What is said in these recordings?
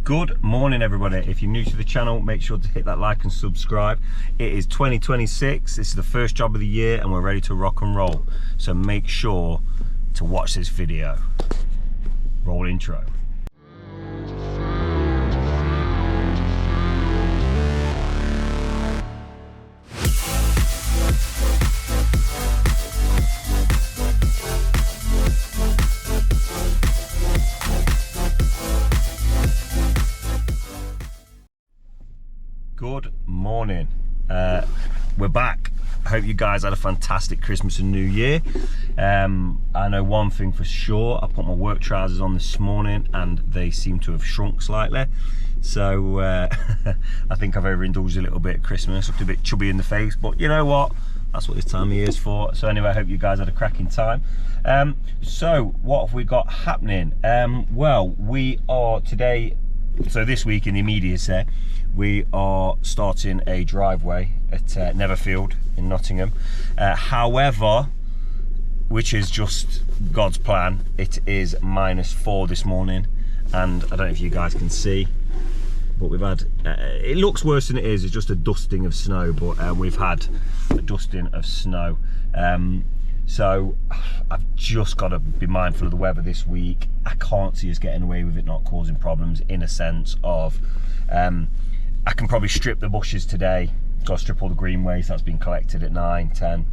Good morning everybody. If you're new to the channel, make sure to hit that like and subscribe. It is 2026, this is the first job of the year and we're ready to rock and roll. So make sure to watch this video. Roll intro. Good morning. We're back. I hope you guys had a fantastic Christmas and New Year. I know one thing for sure, I put my work trousers on this morning and they seem to have shrunk slightly. So I think I've overindulged a little bit at Christmas, looked a bit chubby in the face, but you know what? That's what this time of year is for. So anyway, I hope you guys had a cracking time. So what have we got happening? Well, we are today, so this week in the immediacy, we are starting a driveway at Netherfield in Nottingham. However, which is just God's plan, it is -4 this morning, and I don't know if you guys can see, but we've had, it looks worse than it is, it's just a dusting of snow, but we've had a dusting of snow. So I've just got to be mindful of the weather this week. I can't see us getting away with it not causing problems, in a sense of, I can probably strip the bushes today, got to strip all the green waste that's been collected at 9, 10,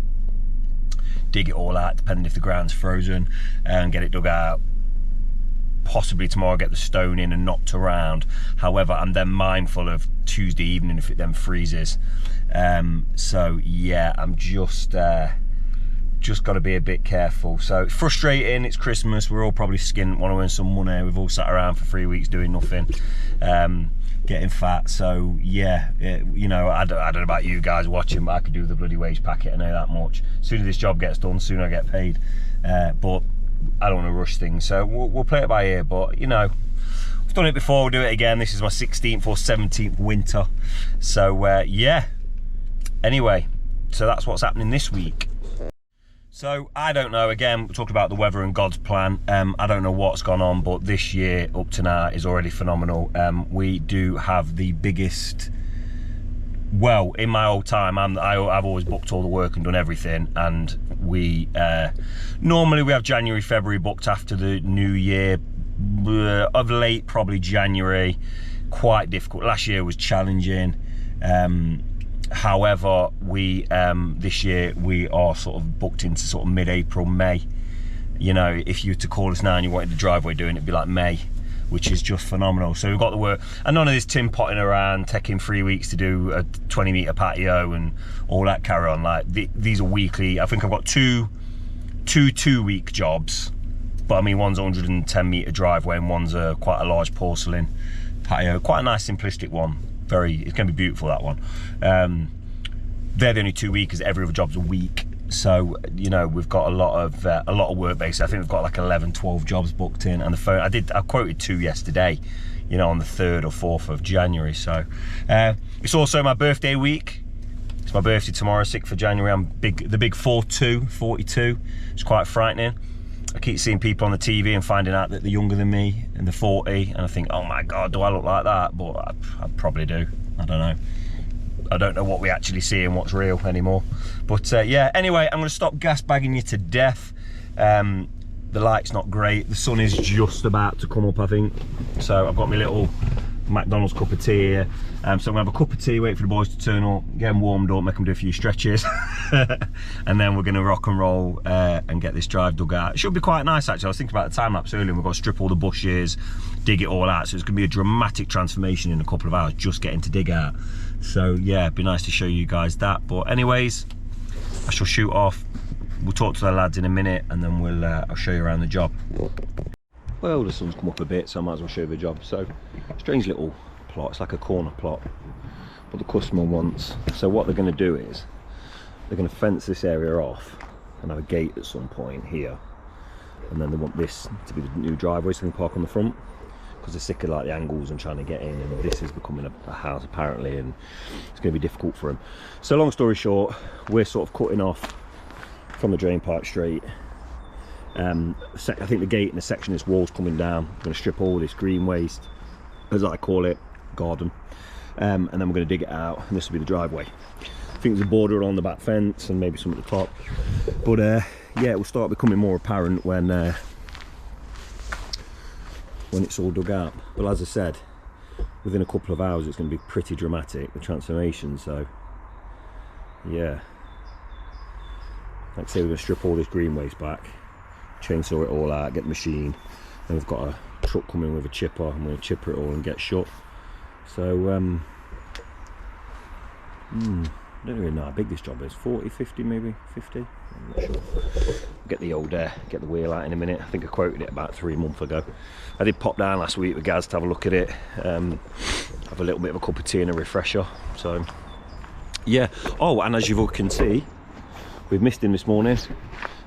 dig it all out depending if the ground's frozen, and get it dug out. Possibly tomorrow get the stone in and knocked around. However, I'm then mindful of Tuesday evening if it then freezes. So yeah, I'm just got to be a bit careful. So it's frustrating, it's Christmas, we're all probably skint, want to earn some money, we've all sat around for 3 weeks doing nothing, getting fat. So yeah, you know, I don't know about you guys watching, but I could do the bloody wage packet, I know that much. As soon as this job gets done, sooner I get paid, but I don't want to rush things, so we'll play it by ear. But you know, we've done it before, we'll do it again. This is my 16th or 17th winter, so yeah. Anyway, so that's what's happening this week. So I don't know, again, we talked about the weather and God's plan. I don't know what's gone on, but this year up to now is already phenomenal. We do have the biggest, well, in my old time, I've always booked all the work and done everything, and we normally we have January, February booked after the new year. Of late, probably January, quite difficult. Last year was challenging. However, we this year we are sort of booked into sort of mid-April, May. You know, if you were to call us now and you wanted the driveway doing, it'd be like May, which is just phenomenal. So we've got the work, and none of this tin potting around, taking 3 weeks to do a 20-metre patio and all that carry on. Like these are weekly. I think I've got two 2-week jobs, but I mean one's a 110-metre driveway and one's quite a large porcelain patio, quite a nice simplistic one. It's going to be beautiful, that one. They're the only 2 weeks, every other job's a week. So you know, we've got a lot of work base. I think we've got like 11-12 jobs booked in, and the phone I quoted 2 yesterday, you know, on the 3rd or 4th of January. So it's also my birthday week. It's my birthday tomorrow, 6th of January. I'm the big 42. It's quite frightening. I keep seeing people on the TV and finding out that they're younger than me and they're 40, and I think, oh my God, do I look like that? But I probably do. I don't know. I don't know what we actually see and what's real anymore. But yeah, anyway, I'm going to stop gas bagging you to death. The light's not great. The sun is just about to come up, I think. So I've got my little McDonald's cup of tea here. So I'm gonna have a cup of tea, wait for the boys to turn up, get them warmed up, make them do a few stretches, and then we're gonna rock and roll and get this drive dug out. It should be quite nice actually. I was thinking about the time lapse earlier, and we've got to strip all the bushes, dig it all out, so it's gonna be a dramatic transformation in a couple of hours just getting to dig out. So yeah, it'd be nice to show you guys that. But anyways, I shall shoot off. We'll talk to the lads in a minute, and then I'll show you around the job. Well, the sun's come up a bit, so I might as well show you the job. So, strange little plot, it's like a corner plot, but the customer wants, so what they're going to do is, they're going to fence this area off and have a gate at some point here, and then they want this to be the new driveway so they can park on the front, because they're sick of like the angles and trying to get in, and this is becoming a house apparently, and it's going to be difficult for them. So long story short, we're sort of cutting off from the drain pipe straight. I think the gate in the section of this wall's coming down. I'm going to strip all this green waste, as I call it, garden. And then we're going to dig it out, and this will be the driveway. I think there's a border along the back fence and maybe some at the top. But yeah, it will start becoming more apparent when it's all dug out. But as I said, within a couple of hours it's going to be pretty dramatic, the transformation. So yeah, like I say, we're going to strip all this green waste back, chainsaw it all out, get the machine, and we've got a truck coming with a chipper. I'm going to chipper it all and get shut. So I don't really know how big this job is. 40, 50 maybe, 50, I'm not sure. Get the old get the wheel out in a minute. I think I quoted it about 3 months ago. I did pop down last week with Gaz to have a look at it, have a little bit of a cup of tea and a refresher. So yeah. Oh, and as you can see, we've missed him this morning.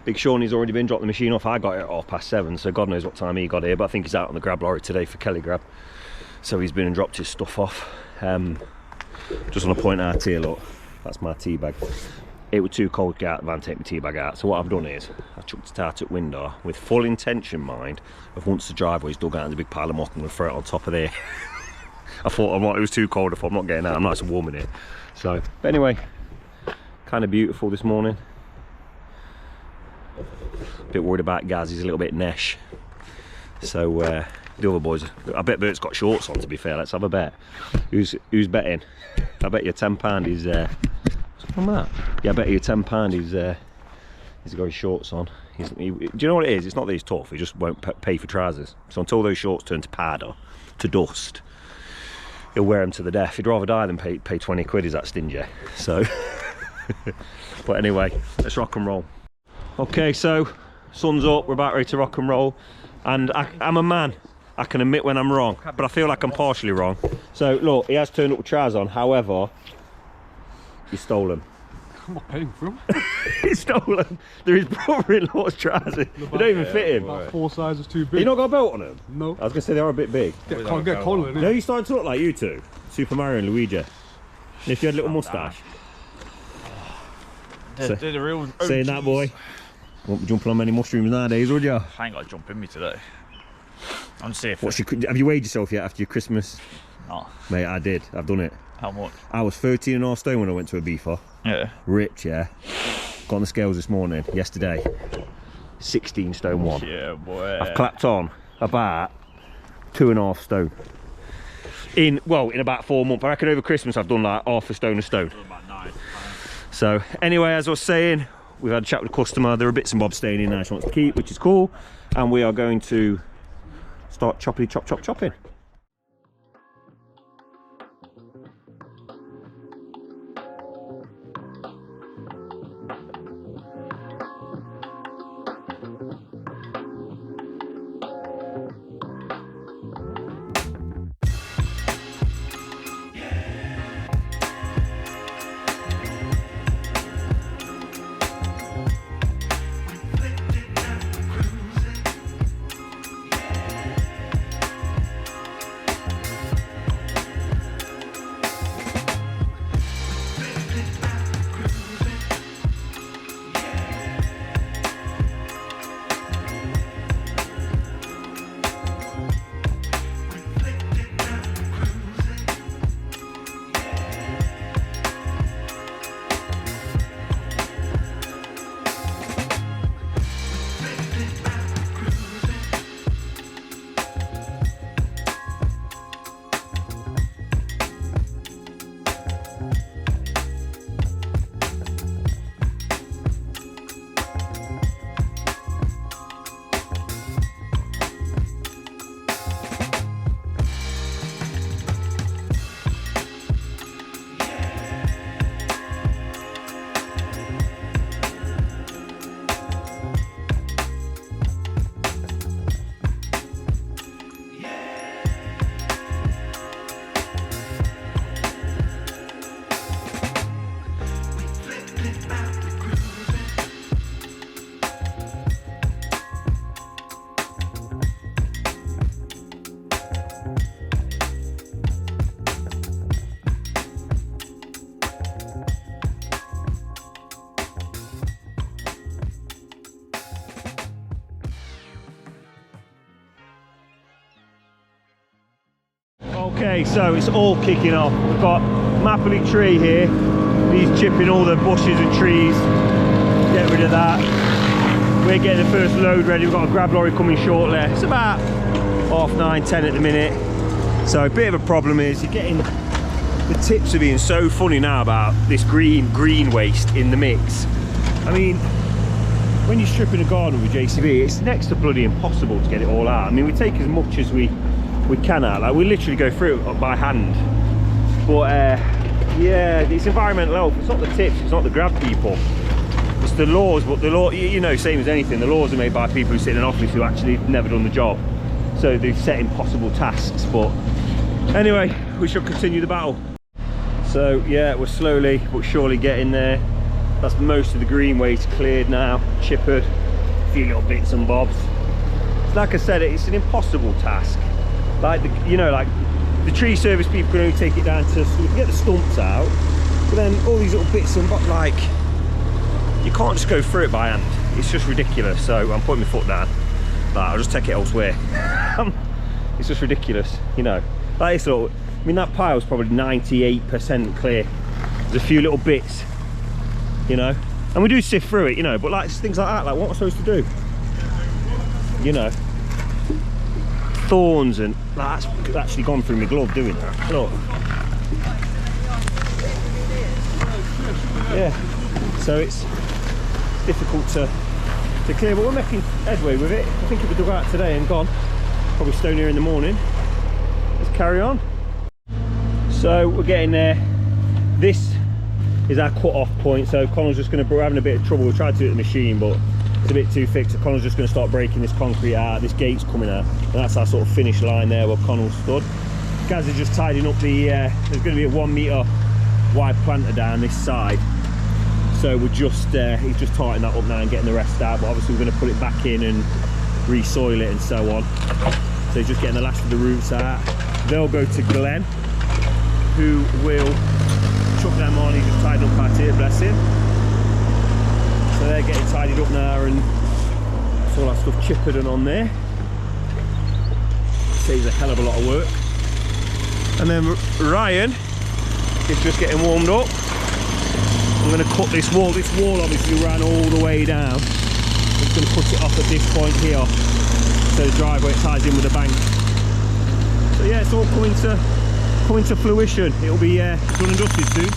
Big Shawnee's already been dropped the machine off. I got it at 7:30, so God knows what time he got here, but I think he's out on the grab lorry today for Kelly grab. So he's been and dropped his stuff off. Just want to point out here, look, that's my tea bag. It was too cold to get out the van, take my tea bag out. So what I've done is I chucked it out at window with full intention, mind, of once the driveway's dug out, there's a big pile of muck, I'm going to throw it on top of there. I thought it was too cold. I thought I'm not getting out. I'm nice and warm in here. So, but anyway, kind of beautiful this morning. A bit worried about Gaz. He's a little bit nesh. So the other boys, I bet Bert's got shorts on. To be fair, let's have a bet. Who's betting? I bet you £10 he's what's on that? Yeah, I bet you £10 he's got his shorts on. Do you know what it is? It's not that he's tough. He just won't pay for trousers. So until those shorts turn to powder, to dust, he'll wear them to the death. He'd rather die than pay 20 quid. He's that stingy. So, but anyway, let's rock and roll. Okay, so sun's up. We're about ready to rock and roll. And I'm a man. I can admit when I'm wrong, but I feel like I'm partially wrong. So look, he has turned up with trousers on. However, he stole them. I'm not paying for them. He stole them. They're his brother-in-law's trousers. They don't even fit him. About 4 sizes too big. You not got a belt on them? No. I was gonna say they are a bit big. Can't get collar in it. No, you starting to look like you two, Super Mario and Luigi. And if you had a little moustache. They're the real saying that, boy. Won't be jumping on many mushrooms nowadays, would you? I ain't got to jump in me today. I'm safe. Have you weighed yourself yet after your Christmas? No. Mate, I did. I've done it. How much? I was 13.5 stone when I went to a beefer. Yeah. Ripped, yeah. Got on the scales this morning, yesterday. 16 stone 1. Yeah, boy. I've clapped on about 2.5 stone. In about 4 months. I reckon over Christmas I've done like half a stone. About 9. So anyway, as I was saying, we've had a chat with the customer. There are bits and bobs staying in there she wants to keep, which is cool. And we are going to start chopping. Okay, so it's all kicking off. We've got Mapley Tree here. He's chipping all the bushes and trees. Get rid of that. We're getting the first load ready. We've got a grab lorry coming shortly. It's about 9:30, 10 at the minute. So a bit of a problem is you're getting, the tips are being so funny now about this green waste in the mix. I mean, when you're stripping a garden with JCB, it's next to bloody impossible to get it all out. I mean, we take as much as we can out. Like, we literally go through it by hand. But yeah, it's environmental health. It's not the tips, it's not the grab people. It's the laws, but the law, you know, same as anything, the laws are made by people who sit in an office who actually never done the job. So they've set impossible tasks. But anyway, we shall continue the battle. So yeah, we're slowly but surely getting there. That's most of the green waste cleared now, chippered, a few little bits and bobs. Like I said, it's an impossible task. Like like the tree service people can only take it down to, you can get the stumps out, but then all these little bits and bobs, like, you can't just go through it by hand. It's just ridiculous. So I'm putting my foot down. Like, I'll just take it elsewhere. It's just ridiculous, you know. Like this little, I mean, that pile's probably 98% clear. There's a few little bits, you know, and we do sift through it, you know, but like things like that, like what am I supposed to do, you know? Thorns, and like, that's actually gone through my glove doing that. Look, yeah, so it's difficult to clear, but we're making headway with it. I think if we dug out today and gone, probably stone here in the morning. Let's carry on. So we're getting there. This is our cut-off point. So Connor's just going to, we're having a bit of trouble. We tried to do it with the machine, but it's a bit too thick. So Connor's just going to start breaking this concrete out. This gate's coming out, and that's our sort of finish line there where Connell stood. Gaz is just tidying up the, there's going to be a 1 metre wide planter down this side. So we're just, he's just tightening that up now and getting the rest out. But obviously we're going to put it back in and re-soil it and so on. So he's just getting the last of the roots out. They'll go to Glenn, who will chuck them on. He's just tied up out here, bless him. So they're getting tidied up now, and that's all that stuff chippered and on there. Saves a hell of a lot of work. And then Ryan is just getting warmed up. I'm going to cut this wall. This wall obviously ran all the way down. I'm just going to cut it off at this point here, so the driveway ties in with the bank. So yeah, it's all coming to fruition. It'll be done and dusted soon.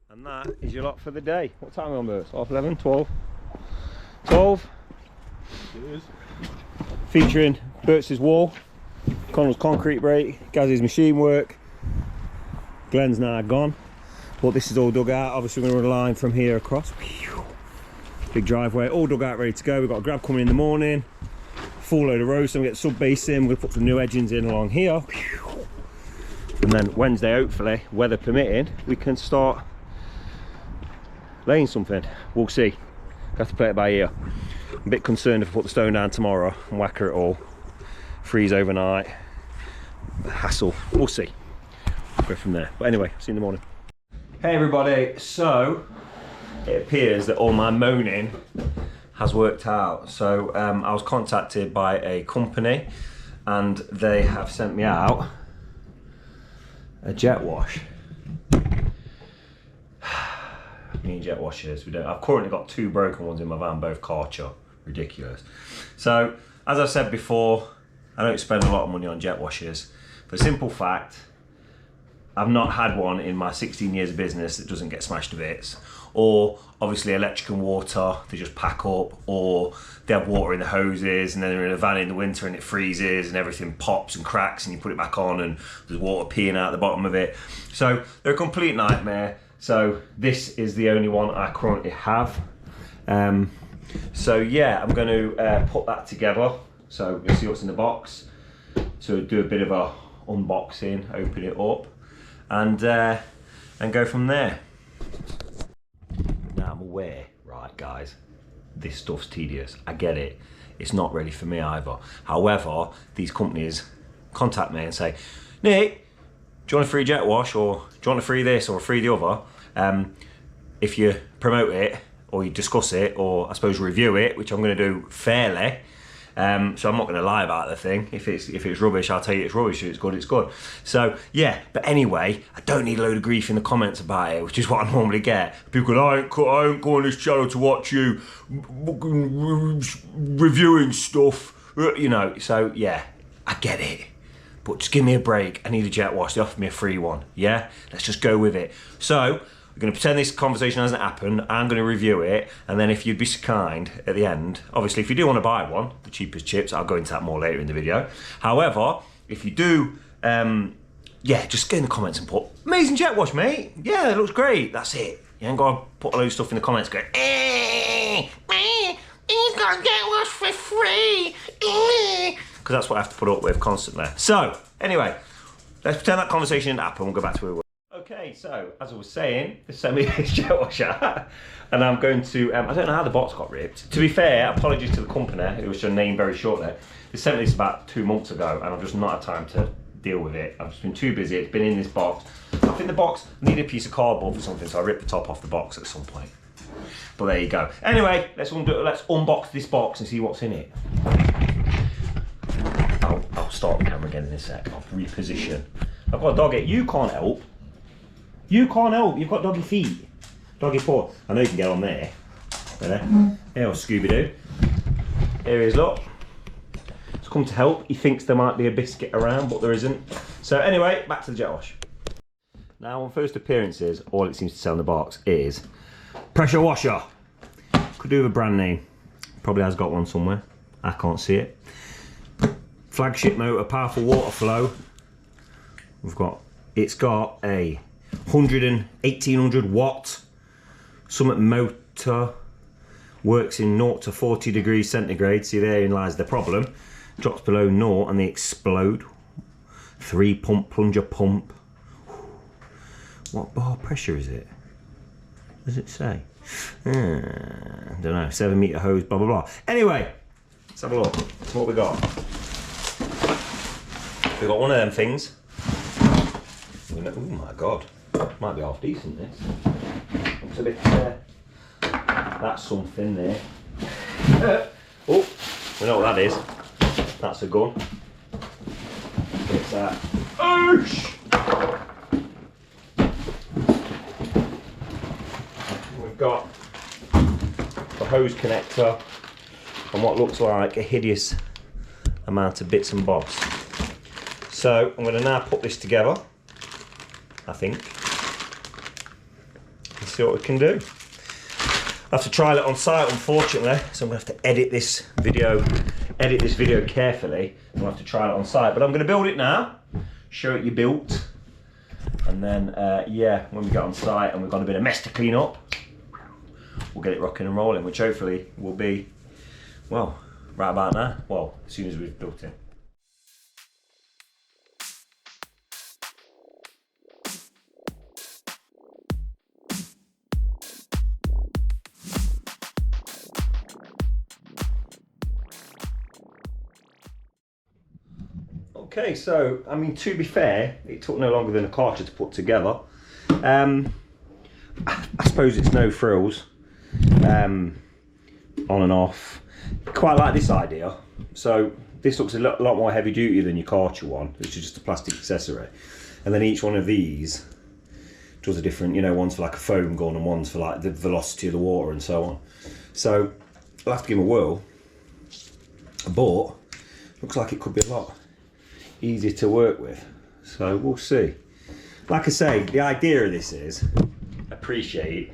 And that is your lot for the day. What time are we on, Bert? 11:30, 12? 12? It is. Featuring Bert's wall, Connell's concrete break, Gaz's machine work. Glenn's now gone, but this is all dug out. Obviously we're going to run a line from here across. Big driveway, all dug out, ready to go. We've got a grab coming in the morning, full load of rows, so we get Subbase in. We're going to put some new edgings in along here. And then Wednesday, hopefully, weather permitting, we can start laying something. We'll see. Have to play it by ear. I'm a bit concerned if I put the stone down tomorrow and whacker it all. Freeze overnight. Hassle. We'll see. We'll go from there. But anyway, see you in the morning. Hey everybody. So it appears that all my moaning has worked out. So I was contacted by a company and they have sent me out a jet wash. Me jet washers. I've currently got 2 broken ones in my van, both Karcher. Ridiculous. So as I've said before, I don't spend a lot of money on jet washers. For the simple fact, I've not had one in my 16 years of business that doesn't get smashed to bits. Or obviously electric and water, they just pack up, or they have water in the hoses and then they're in a van in the winter and it freezes and everything pops and cracks and you put it back on and there's water peeing out the bottom of it. So they're a complete nightmare. So this is the only one I currently have. So yeah, I'm going to put that together. So you'll see what's in the box. So do a bit of a unboxing, open it up, and go from there. Now I'm aware, right guys, this stuff's tedious. I get it. It's not really for me either. However, these companies contact me and say, Nick, do you want a free jet wash, or do you want a free this or a free the other? If you promote it or you discuss it, or I suppose review it, which I'm going to do fairly. So I'm not going to lie about the thing. If it's rubbish, I'll tell you it's rubbish. If it's good, it's good. So yeah, but anyway, I don't need a load of grief in the comments about it, which is what I normally get. People go, I ain't go on this channel to watch you reviewing stuff, you know. So yeah, I get it. But just give me a break. I need a jet wash. They offered me a free one. Yeah, let's just go with it. So we're going to pretend this conversation hasn't happened. I'm going to review it, and then if you'd be so kind at the end, obviously if you do want to buy one, the cheapest chips, I'll go into that more later in the video. However, if you do, yeah, just get in the comments and put, amazing jet wash, mate. Yeah, it looks great. That's it. You ain't got to put a load of stuff in the comments going, he's got a jet wash for free. Because that's what I have to put up with constantly. So, anyway, let's pretend that conversation didn't happen. We'll go back to where we were. Okay, so, as I was saying, they sent me this jet washer, and I'm going to, I don't know how the box got ripped. To be fair, apologies to the company, it was your name very shortly. They sent me this about 2 months ago, and I've just not had time to deal with it. I've just been too busy, it's been in this box. I think the box needed a piece of cardboard for something, so I ripped the top off the box at some point. But there you go. Anyway, let's unbox this box and see what's in it. I'll start the camera again in a sec. I'll reposition. I've got a doggy. You can't help. You can't help. You've got doggy feet. Doggy paw. I know you can get on there. There. Here, Scooby-Doo. Here he is, look. He's come to help. He thinks there might be a biscuit around, but there isn't. So anyway, back to the jet wash. Now, on first appearances, all it seems to sell in the box is pressure washer. Could do with a brand name. Probably has got one somewhere. I can't see it. Flagship motor, powerful water flow. It's got a 1800 watt Summit motor, works in 0 to 40 degrees centigrade. See, therein lies the problem. Drops below 0 and they explode. 3 pump plunger pump. What bar pressure is it? Does it say? I don't know. 7 meter hose, blah blah blah. Anyway, let's have a look. What we got? We got one of them things. Oh my god, might be half decent this. Looks a bit. That's something there. Oh, we know what that is. That's a gun. It's that. Oosh! We've got the hose connector and what looks like a hideous amount of bits and bobs. So I'm going to now put this together, I think, and see what we can do. I have to trial it on site, unfortunately, so I'm going to have to edit this video carefully. I'm going to have to trial it on site, but I'm going to build it now, show it you built, and then yeah, when we get on site and we've got a bit of mess to clean up, we'll get it rocking and rolling, which hopefully will be, well, right about now. Well, as soon as we've built it. Okay, so I mean, to be fair, it took no longer than a Karcher to put together. I suppose it's no frills, on and off. Quite like this idea. So this looks a lot more heavy duty than your Karcher one, which is just a plastic accessory. And then each one of these does a different, you know, one's for like a foam gun and one's for like the velocity of the water and so on. So I'll have to give them a whirl, but looks like it could be a lot easier to work with. So we'll see. Like I say, the idea of this is, appreciate,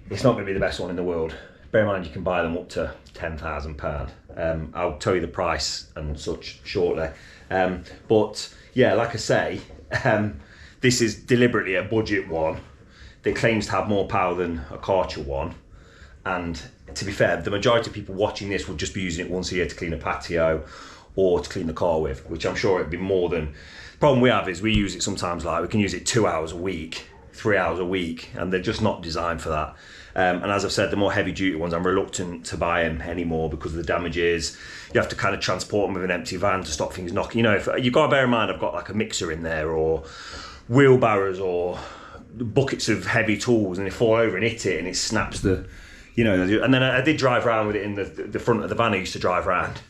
it's not going to be the best one in the world. Bear in mind you can buy them up to £10,000. I'll tell you the price and such shortly. But yeah, like I say, this is deliberately a budget one that claims to have more power than a Karcher one. And to be fair, the majority of people watching this will just be using it once a year to clean a patio or to clean the car with, which I'm sure it'd be more than. The problem we have is we use it sometimes, like we can use it 2 hours a week, 3 hours a week, and they're just not designed for that. And as I've said, the more heavy duty ones, I'm reluctant to buy them anymore because of the damages. You have to kind of transport them with an empty van to stop things knocking. You know, if you've got to bear in mind, I've got like a mixer in there or wheelbarrows or buckets of heavy tools, and they fall over and hit it and it snaps the, you know. And then I did drive around with it in the front of the van. I used to drive around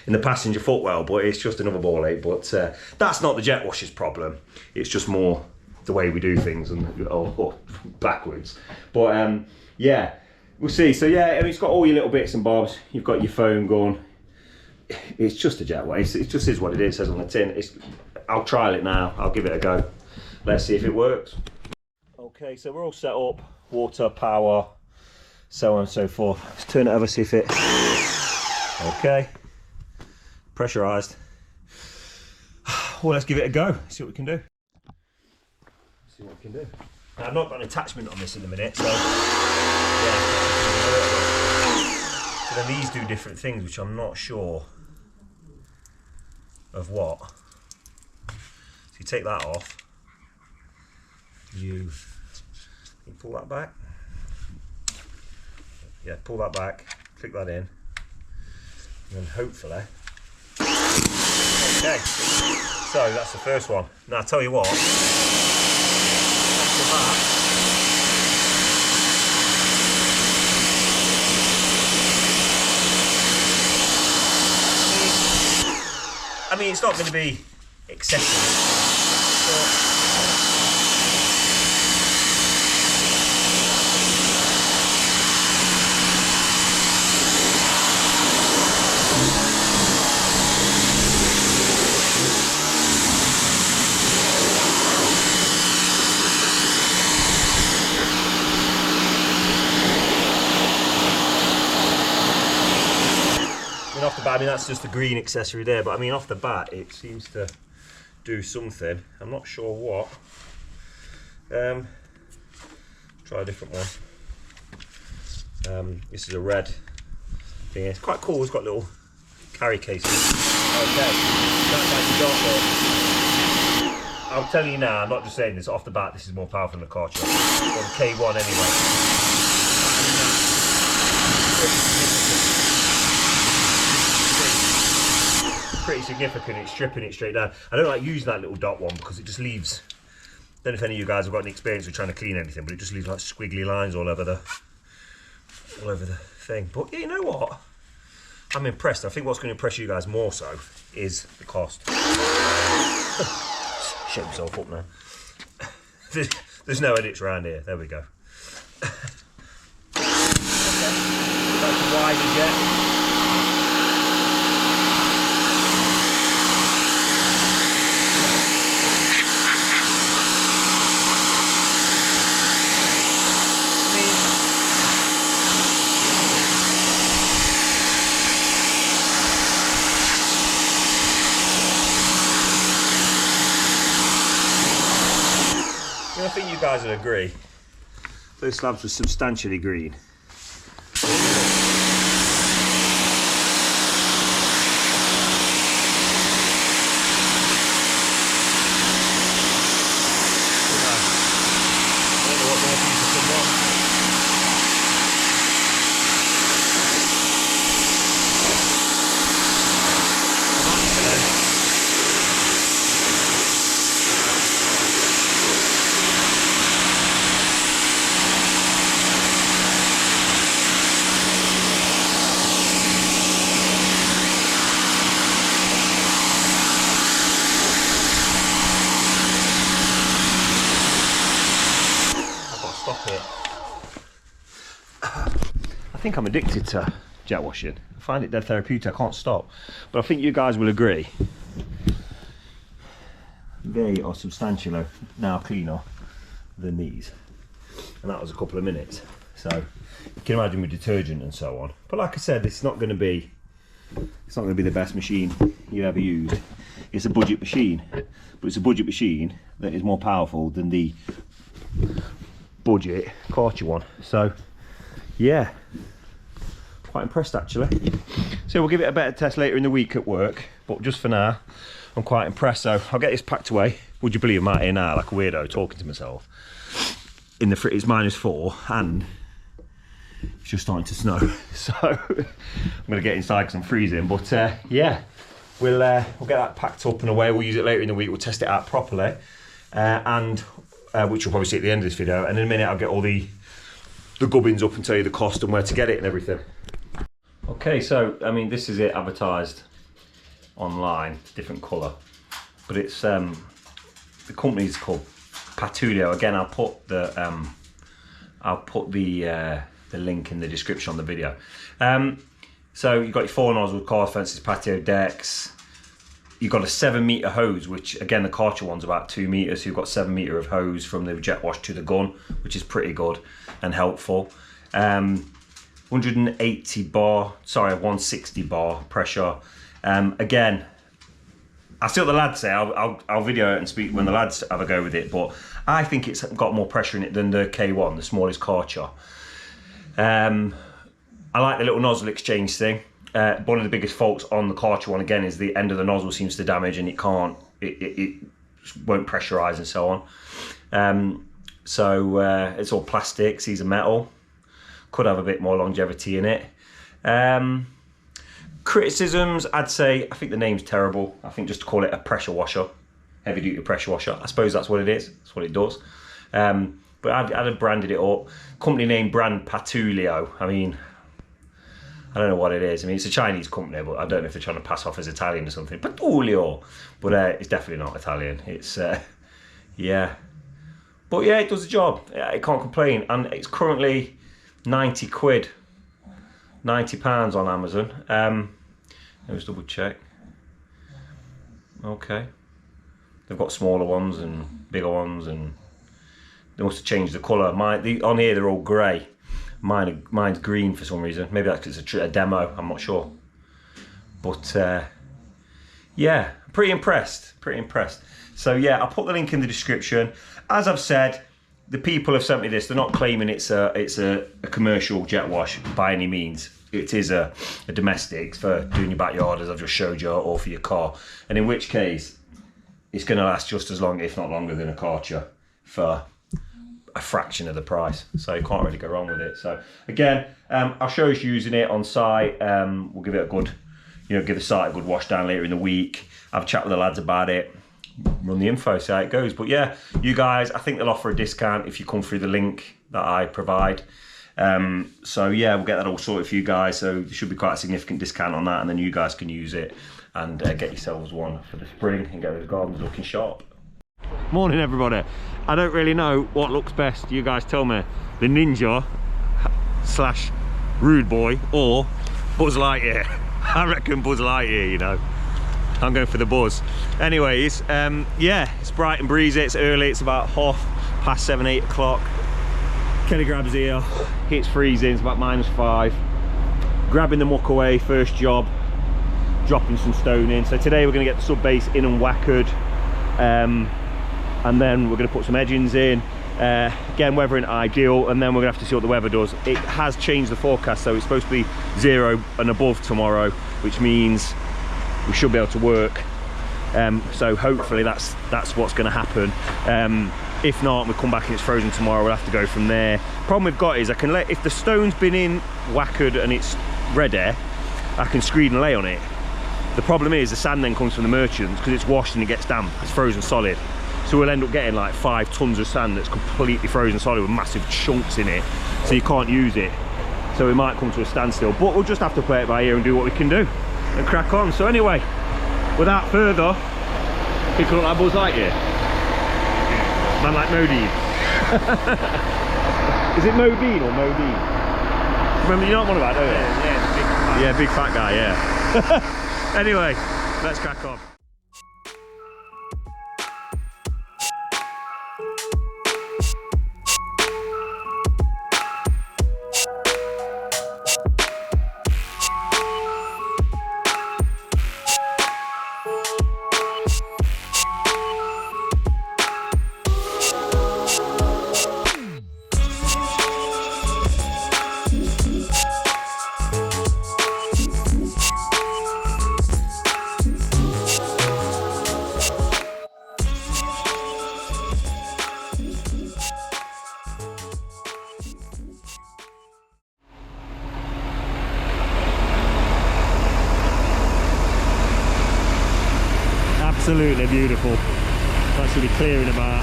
in the passenger footwell, but it's just another ball ache. But that's not the jet washer's problem. It's just more the way we do things and or backwards. But yeah, we'll see. So yeah, I mean, it's got all your little bits and bobs. You've got your foam gun. It's just a jet wash. It just is what it is. It says on the tin. I'll trial it now. I'll give it a go. Let's see if it works. Okay, so we're all set up. Water, power, so on and so forth. Let's turn it over, see if it. Okay. Pressurized. Well, let's give it a go. See what we can do. See what we can do. Now, I've not got an attachment on this in a minute, so yeah. So then these do different things, which I'm not sure of what. So you take that off. You pull that back. Yeah, pull that back. Click that in, and then hopefully. Okay, so that's the first one. Now I'll tell you what, after that, I mean, it's not going to be excessive, but off the bat, I mean, that's just the green accessory there, but I mean, off the bat, it seems to do something. I'm not sure what. Try a different one. This is a red thing. It's quite cool. It's got little carry cases. Okay, that's like the dot one. I'm telling you now, I'm not just saying this, off the bat, this is more powerful than the Karcher. Or the K1 anyway. Pretty significant. It's stripping it straight down. I don't like using that little dot one because it just leaves, I don't know if any of you guys have got any experience with trying to clean anything, but it just leaves like squiggly lines all over the thing. But yeah, you know what, I'm impressed. I think what's going to impress you guys more so is the cost. Shut yourself up now. There's no edits around here. There we go. Okay. That's wide as yet. I think you guys would agree, those slabs were substantially green. it. I think I'm addicted to jet washing. I find it dead therapeutic. I can't stop. But I think you guys will agree. They are substantially now cleaner than these. And that was a couple of minutes. So you can imagine with detergent and so on. But like I said, it's not going to be the best machine you ever used. It's a budget machine, but it's a budget machine that is more powerful than the budget Karcher one. So yeah, quite impressed actually. So we'll give it a better test later in the week at work, but just for now I'm quite impressed. So I'll get this packed away. Would you believe I'm out here now like a weirdo talking to myself in the it's -4 and it's just starting to snow, so I'm gonna get inside because I'm freezing. But yeah, we'll get that packed up and away. We'll use it later in the week. We'll test it out properly, and which you'll probably see at the end of this video. And in a minute, I'll get all the gubbins up and tell you the cost and where to get it and everything. Okay, so I mean, this is it advertised online, different colour, but it's the company's called Patoolio. Again, I'll put the link in the description on the video. So you've got your 4 nozzle car fences, patio decks. You've got a 7-metre hose, which again the Karcher one's about 2 metres, so you've got 7 metre of hose from the jet wash to the gun, which is pretty good and helpful. 180 bar, sorry, 160 bar pressure. Again, I'll see what the lads say. I'll video it and speak when the lads have a go with it, but I think it's got more pressure in it than the K1, the smallest Karcher. I like the little nozzle exchange thing. One of the biggest faults on the Karcher one again is the end of the nozzle seems to damage and it won't pressurize and so on. It's all plastics, these are metal. Could have a bit more longevity in it. Criticisms, I'd say, I think the name's terrible. I think just to call it a pressure washer, heavy duty pressure washer. I suppose that's what it is, that's what it does. But I'd have branded it up. Company name brand Patoolio. I mean, I don't know what it is. I mean, it's a Chinese company, but I don't know if they're trying to pass off as Italian or something. Patoolio. But it's definitely not Italian. It's, yeah. But yeah, it does the job. I can't complain. And it's currently 90 quid. £90 on Amazon. Let me just double check. Okay. They've got smaller ones and bigger ones, and they must have changed the colour. On here they're all grey. Mine's green for some reason. Maybe that's because it's a demo, I'm not sure. But yeah, pretty impressed. So yeah, I'll put the link in the description. As I've said, the people have sent me this. They're not claiming it's a commercial jet wash by any means. It is a domestic for doing your backyard, as I've just showed you, or for your car. And in which case, it's going to last just as long, if not longer, than a Karcher for a fraction of the price. So you can't really go wrong with it. So again, I'll show us using it on site. We'll give it a good, give the site a good wash down later in the week. Have a chat with the lads about it. Run the info, see how it goes. But yeah, you guys, I think they'll offer a discount if you come through the link that I provide. So yeah, we'll get that all sorted for you guys. So there should be quite a significant discount on that, and then you guys can use it and get yourselves one for the spring and get those gardens looking sharp. Morning everybody. I don't really know what looks best. You guys tell me. The Ninja / Rude Boy or Buzz Lightyear. I reckon Buzz Lightyear, I'm going for the Buzz. Anyways, yeah, it's bright and breezy. It's early. It's about 7:30, 8 o'clock. Kelly grabs here. It's freezing. It's about -5. Grabbing the muck away. First job. Dropping some stone in. So today we're going to get the sub base in and wackered. And then we're going to put some edgings in. Again, weather ain't ideal, and then we're going to have to see what the weather does. It has changed the forecast, so it's supposed to be 0 and above tomorrow, which means we should be able to work. So hopefully that's what's going to happen. If not, we come back and it's frozen tomorrow, we'll have to go from there. Problem we've got is if the stone's been in wackered and it's ready, I can screed and lay on it. The problem is the sand then comes from the merchants because it's washed and it gets damp, it's frozen solid. So we'll end up getting like 5 tons of sand that's completely frozen solid with massive chunks in it, so you can't use it. So we might come to a standstill, but we'll just have to play it by ear and do what we can do and crack on. So anyway, without further, people look like Buzz Lightyear. Man like Modi. Is it Modine or Modine? Remember, you know what I'm on about, don't you? Yeah, big fat guy. Yeah, big fat guy, yeah. Anyway, let's crack on. Absolutely beautiful. That should be clear in about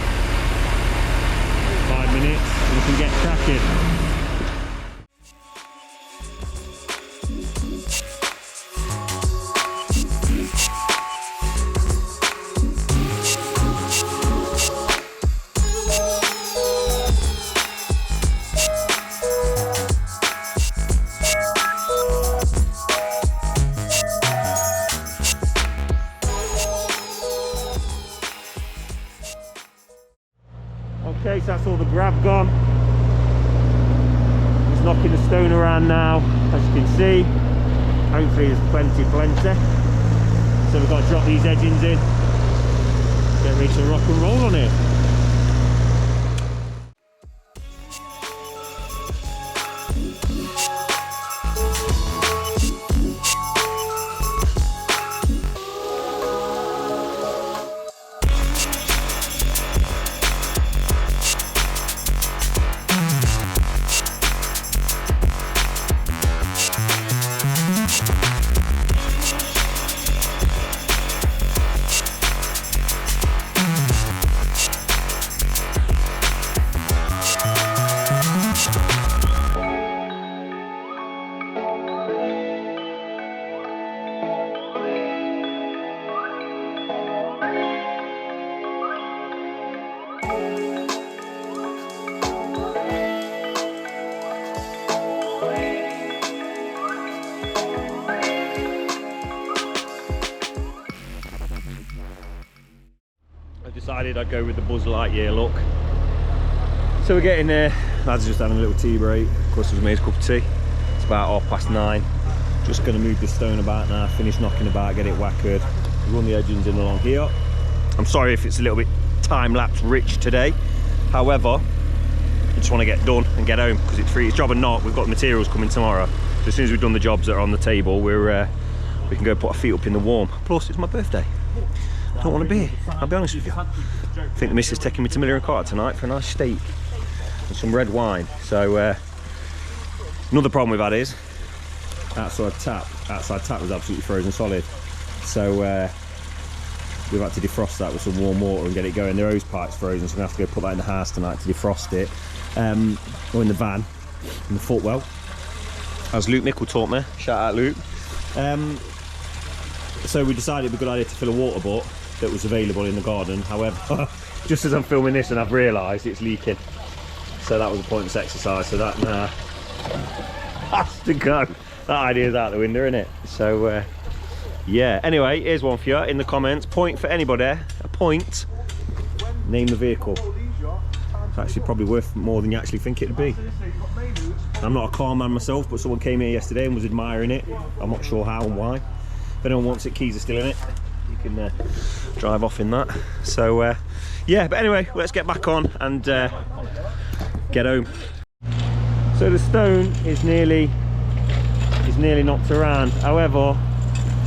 5 minutes and we can get cracking. Okay, so that's all the grab gone. Just knocking the stone around now, as you can see. Hopefully there's plenty. So we've got to drop these edgings in, get ready to rock and roll on it. Decided I'd go with the Buzz Lightyear look. So we're getting there. Lads are just having a little tea break. Of course, we've made a cup of tea. It's about 9:30. Just going to move the stone about now, finish knocking about, get it whackered, run the edgings in along here. I'm sorry if it's a little bit time-lapse rich today. However, I just want to get done and get home because it's free. It's job or not. We've got the materials coming tomorrow. So as soon as we've done the jobs that are on the table, we can go put our feet up in the warm. Plus, it's my birthday. I don't want to be here, I'll be honest with you. I think the missus is taking me to Miller & Carter tonight for a nice steak and some red wine. So another problem we've had is outside tap was absolutely frozen solid. So we've had to defrost that with some warm water and get it going. The hose pipe's frozen, so we're going to have to go put that in the house tonight to defrost it. Or in the van, in the footwell. As Luke Mickle taught me, shout out Luke. So we decided it'd be a good idea to fill a water butt that was available in the garden. However, just as I'm filming this and I've realised it's leaking. So that was a pointless exercise, so that has to go. That idea's out the window, isn't it? So yeah, anyway, here's one for you in the comments. Point for anybody, a point, name the vehicle. It's actually probably worth more than you actually think it'd be. I'm not a car man myself, but someone came here yesterday and was admiring it. I'm not sure how and why. If anyone wants it, keys are still in it. You can drive off in that. So yeah, but anyway, let's get back on and get home. So the stone is nearly knocked around. However,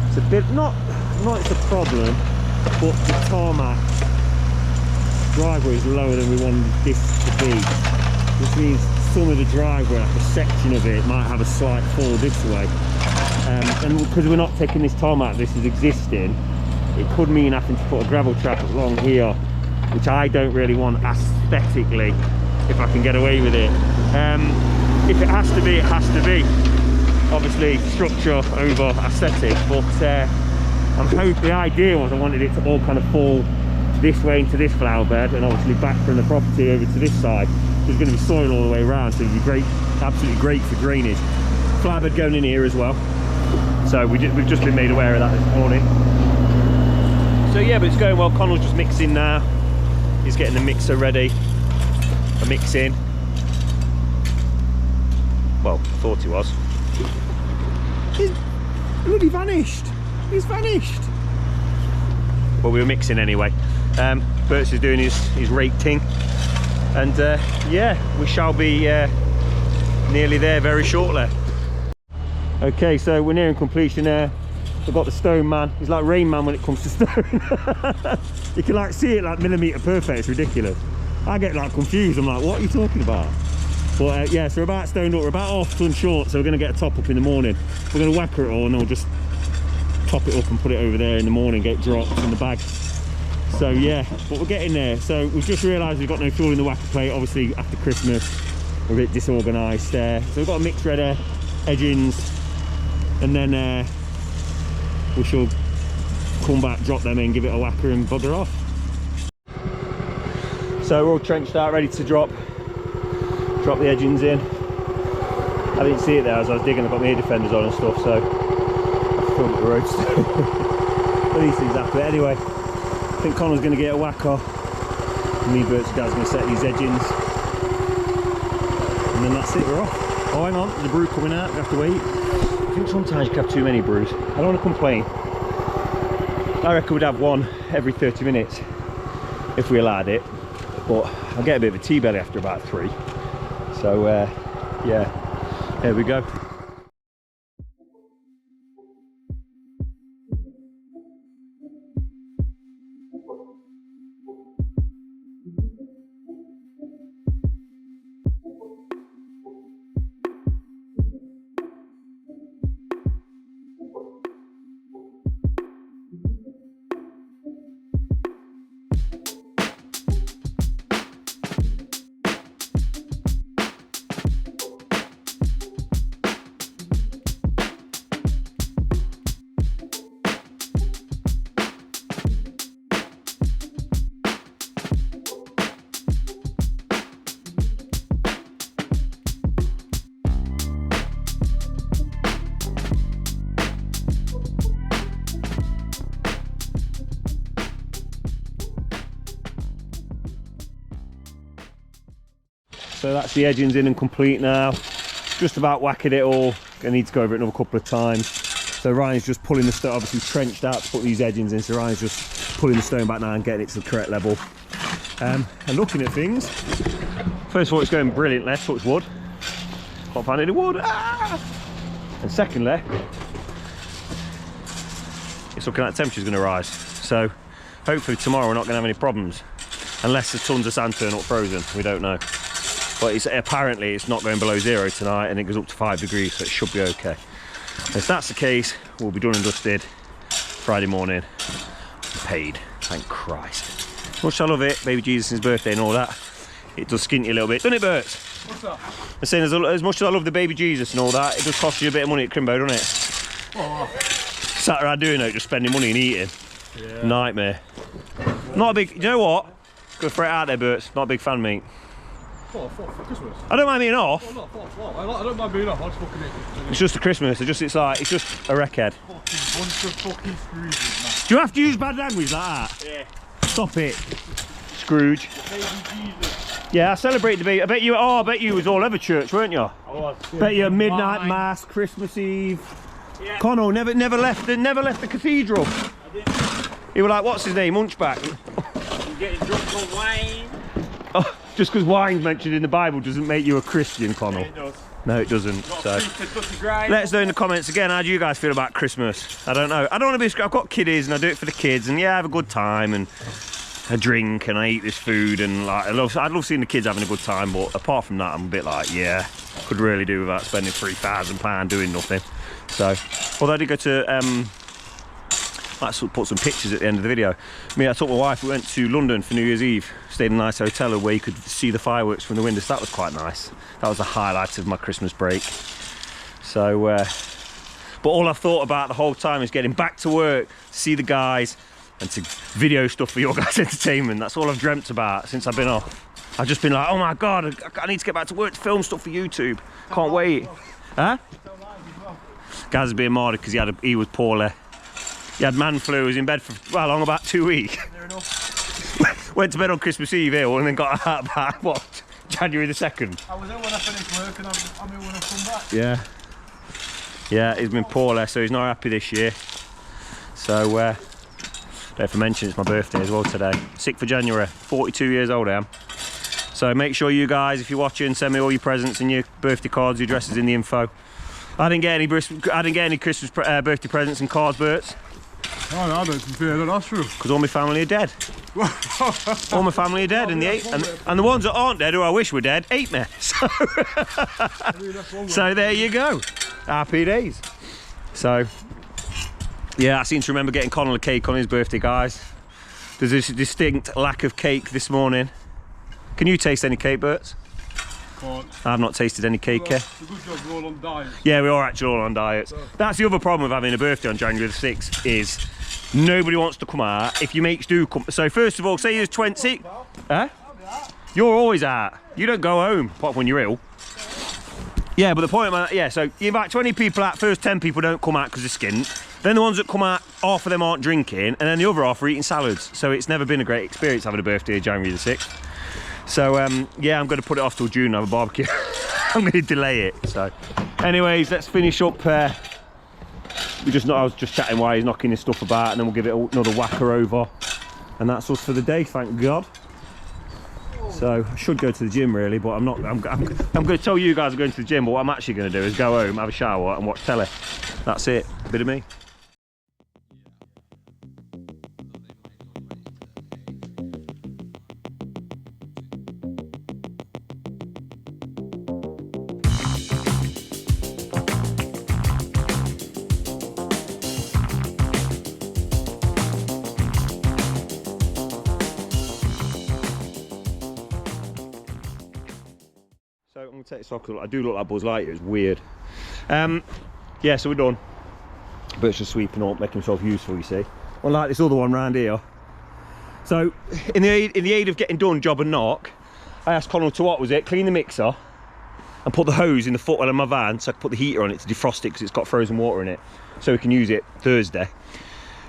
it's a bit not it's a problem, but the tarmac driveway is lower than we wanted this to be, which means some of the driveway, like a section of it, might have a slight fall this way. And because we're not taking this tarmac, this is existing, it could mean having to put a gravel trap along here, which I don't really want aesthetically, if I can get away with it. If it has to be, it has to be. Obviously structure over aesthetic, but I'm hoping, the idea was I wanted it to all kind of fall this way into this flower bed and obviously back from the property over to this side. There's going to be soil all the way around, so it'll be great, absolutely great for drainage. Flatbed going in here as well. So we've just been made aware of that this morning. So yeah, but it's going well. Connell's just mixing now. He's getting the mixer ready. A mix in. Well, thought he was. He's bloody vanished. He's vanished. Well, we were mixing anyway. Bert's is doing his rating. And yeah, we shall be nearly there very shortly. Okay, so we're nearing completion there. We've got the stone man. He's like Rain Man when it comes to stone. You can like see it like millimetre perfect. It's ridiculous. I get like confused. I'm like, what are you talking about? But yeah, so we're about stoned up. We're about half ton short, so we're going to get a top up in the morning. We're going to whacker it all and then we'll just top it up and put it over there in the morning, get dropped in the bag. So yeah, but we're getting there. So we've just realised we've got no fuel in the whacker plate. Obviously after Christmas, we're a bit disorganised there. So we've got a mix ready, edgings, and then we shall come back, drop them in, give it a whacker and bugger off. So we're all trenched out, ready to drop the edgings in. I didn't see it there as I was digging. I've got my ear defenders on and stuff, so I filmed the road. But these things happen. Anyway, I think Connor's going to get a whacker. Me, Bert's guys going to set these edgings. And then that's it, we're off. Oh, hang on, there's a brew coming out, we have to wait. I think sometimes you can have too many brews. I don't want to complain. I reckon we'd have one every 30 minutes if we allowed it. But I'll get a bit of a tea belly after about 3. So yeah, there we go. So that's the edgings in and complete now. Just about whacking it all. I need to go over it another couple of times. So Ryan's just pulling the stone, obviously trenched out to put these edgings in. So Ryan's just pulling the stone back now and getting it to the correct level. And looking at things, first of all, it's going brilliantly, touch wood. Can't find any wood. Ah! And secondly, it's looking like the temperature's going to rise. So hopefully tomorrow we're not going to have any problems. Unless the tons of sand turn up frozen, we don't know. But apparently it's not going below 0 tonight and it goes up to 5 degrees, so it should be okay. If that's the case, we'll be done and dusted Friday morning. Paid, thank Christ. As much as I love it, baby Jesus' birthday and all that, it does skint you a little bit, doesn't it, Bert? What's that? I'm saying as much as I love the baby Jesus and all that, it does cost you a bit of money at Crimbo, doesn't it? Oh. Sat around doing it, just spending money and eating. Yeah. Nightmare. Not a big, you know what? Go for it out there, Bert. Not a big fan, mate. For Christmas? I don't mind being off. Oh, I don't mind being off, I just fucking it. It's just a Christmas, it's just a wreckhead. Fucking bunch of fucking Scrooges, man. Do you have to use bad language like that? Yeah. Stop it. Scrooge. Baby Jesus. Yeah, I celebrated the baby. I bet you was all over church, weren't you? I was. Bet you midnight mass, Christmas Eve. Yeah. Connell never left the cathedral. I didn't. He was like, what's his name? Hunchback. I'm getting drunk on wine. Oh, just because wine's mentioned in the Bible doesn't make you a Christian, Connell. Yeah, it does. No, it doesn't. So Let let us know in the comments again, how do you guys feel about Christmas? I don't know. I don't want to be. I've got kiddies and I do it for the kids, and yeah, I have a good time and I drink and I eat this food and like I love seeing the kids having a good time. But apart from that, I'm a bit like, yeah, could really do without spending £3,000 doing nothing. So, although I did go to I put some pictures at the end of the video. I took my wife, we went to London for New Year's Eve, stayed in a nice hotel where you could see the fireworks from the window, so that was quite nice. That was the highlight of my Christmas break. So, but all I've thought about the whole time is getting back to work, see the guys, and to video stuff for your guys' entertainment. That's all I've dreamt about since I've been off. I've just been like, oh my God, I need to get back to work to film stuff for YouTube. Can't wait. Huh? Gaz is being martyred because he was poorly. He had man flu, was in bed for, well, long, about 2 weeks. Went to bed on Christmas Eve ill and then got out back, what, January the 2nd? I was ill when I finished work and I'm ill when I come back. Yeah. Yeah, he's been poorly, so he's not happy this year. So, don't mention it's my birthday as well today. 6th of January, 42 years old I am. So make sure you guys, if you're watching, send me all your presents and your birthday cards, your addresses in the info. I didn't get any Christmas birthday presents and cards, Berts. Oh no, I don't compare that's true. Because all my family are dead. All my family are dead, and the ones that aren't dead, who I wish were dead, ate me. So there you go. Happy days. So yeah, I seem to remember getting Connell a cake on his birthday, guys. There's this distinct lack of cake this morning. Can you taste any cake, Berts? Can't. I've not tasted any cake here. It's a good job we're all on diet. Yeah, we are actually all on diets. That's the other problem with having a birthday on January the 6th is nobody wants to come out. If your mates do come, so first of all, say you're 20. Huh? You're always out. You don't go home, apart when you're ill. Yeah, but the point of yeah, so you invite 20 people out, first 10 people don't come out because they're skint. Then the ones that come out, half of them aren't drinking, and then the other half are eating salads. So it's never been a great experience having a birthday on January the 6th. So yeah, I'm going to put it off till June and have a barbecue. I'm going to delay it. So anyways, let's finish up. I was just chatting while he's knocking his stuff about, and then we'll give it another whacker over. And that's us for the day, thank God. So I should go to the gym really, but I'm not. I'm going to tell you guys I'm going to the gym, but what I'm actually going to do is go home, have a shower and watch telly. That's it, a bit of me. So I'm going to take this off because I do look like Buzz Lightyear, it's weird. Yeah, so we're done. Bert's just sweeping up, making himself useful, you see. Unlike this other one round here. So, in the aid of getting done, job and knock, I asked Connell to, what was it, clean the mixer and put the hose in the footwell of my van so I can put the heater on it to defrost it because it's got frozen water in it, so we can use it Thursday.